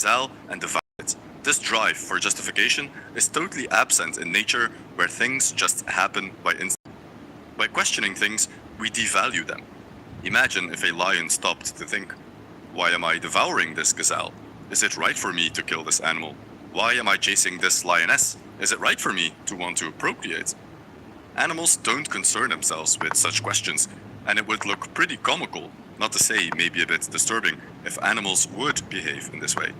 gazelle and devour it. This drive for justification is totally absent in nature, where things just happen by instinct. By questioning things, we devalue them. Imagine if a lion stopped to think, why am I devouring this gazelle? Is it right for me to kill this animal? Why am I chasing this lioness? Is it right for me to want to procreate? Animals don't concern themselves with such questions, and it would look pretty comical, not to say maybe a bit disturbing, if animals would behave in this way.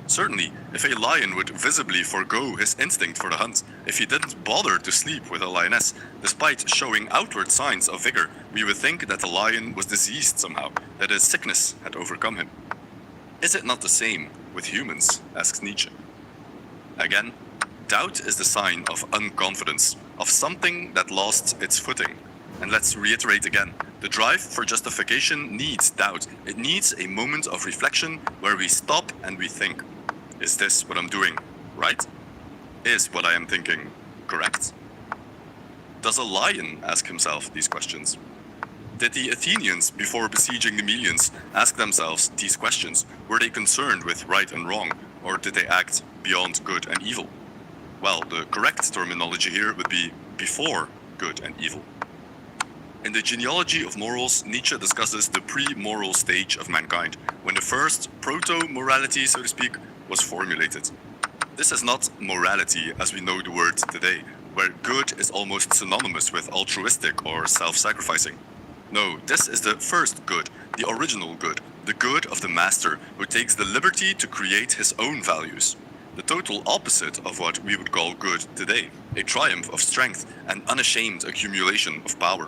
Certainly, if a lion would visibly forego his instinct for the hunt, if he didn't bother to sleep with a lioness, despite showing outward signs of vigor, we would think that the lion was diseased somehow, that his sickness had overcome him. Is it not the same with humans, asks Nietzsche. Again, doubt is the sign of unconfidence, of something that lost its footing. And let's reiterate again, the drive for justification needs doubt. It needs a moment of reflection where we stop and we think. Is this what I'm doing right? Is what I am thinking correct? Does a lion ask himself these questions? Did the Athenians, before besieging the Melians, ask themselves these questions? Were they concerned with right and wrong, or did they act beyond good and evil? Well, the correct terminology here would be before good and evil. In the Genealogy of Morals, Nietzsche discusses the pre-moral stage of mankind, when the first proto-morality, so to speak, was formulated. This is not morality as we know the word today, where good is almost synonymous with altruistic or self-sacrificing. No, this is the first good, the original good, the good of the master who takes the liberty to create his own values. The total opposite of what we would call good today, a triumph of strength and unashamed accumulation of power.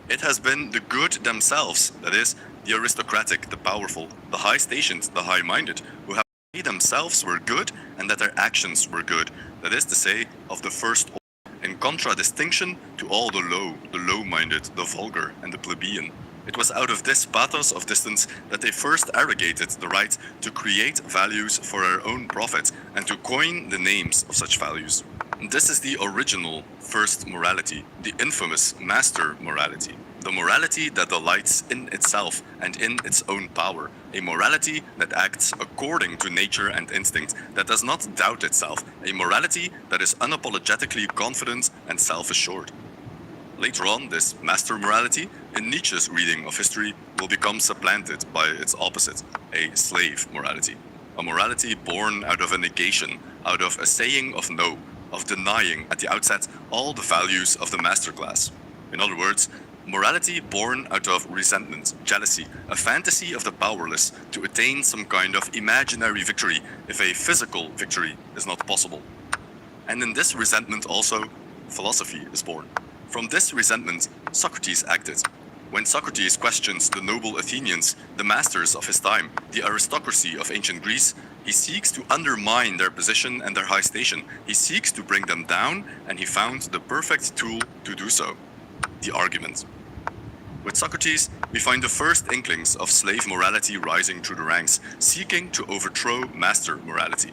It has been the good themselves, that is, the aristocratic, the powerful, the high-stationed, the high-minded, who have they themselves were good and that their actions were good, that is to say, of the first order, in contradistinction to all the low-minded, the vulgar, and the plebeian. It was out of this pathos of distance that they first arrogated the right to create values for their own profit and to coin the names of such values. This is the original first morality, the infamous master morality. The morality that delights in itself and in its own power. A morality that acts according to nature and instinct, that does not doubt itself. A morality that is unapologetically confident and self-assured. Later on, this master morality, in Nietzsche's reading of history, will become supplanted by its opposite, a slave morality. A morality born out of a negation, out of a saying of no, of denying at the outset all the values of the master class. In other words, morality born out of resentment, jealousy, a fantasy of the powerless to attain some kind of imaginary victory if a physical victory is not possible. And in this resentment also, philosophy is born. From this resentment, Socrates acted. When Socrates questions the noble Athenians, the masters of his time, the aristocracy of ancient Greece, he seeks to undermine their position and their high station. He seeks to bring them down, and he found the perfect tool to do so: the argument. With Socrates, we find the first inklings of slave morality rising through the ranks, seeking to overthrow master morality.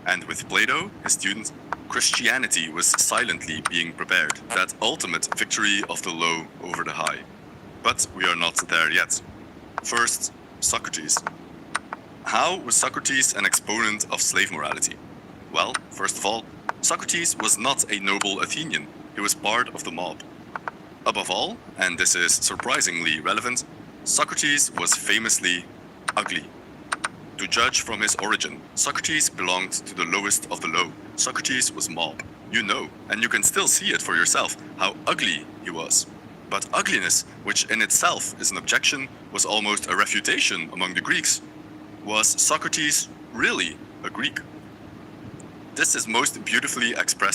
And with Plato, his student, Christianity was silently being prepared, that ultimate victory of the low over the high. But we are not there yet. First, Socrates. How was Socrates an exponent of slave morality? Well, first of all, Socrates was not a noble Athenian. He was part of the mob. Above all, and this is surprisingly relevant, Socrates was famously ugly. To judge from his origin, Socrates belonged to the lowest of the low. Socrates was mob. You know, and you can still see it for yourself, how ugly he was. But ugliness, which in itself is an objection, was almost a refutation among the Greeks. Was Socrates really a Greek? This is most beautifully expressed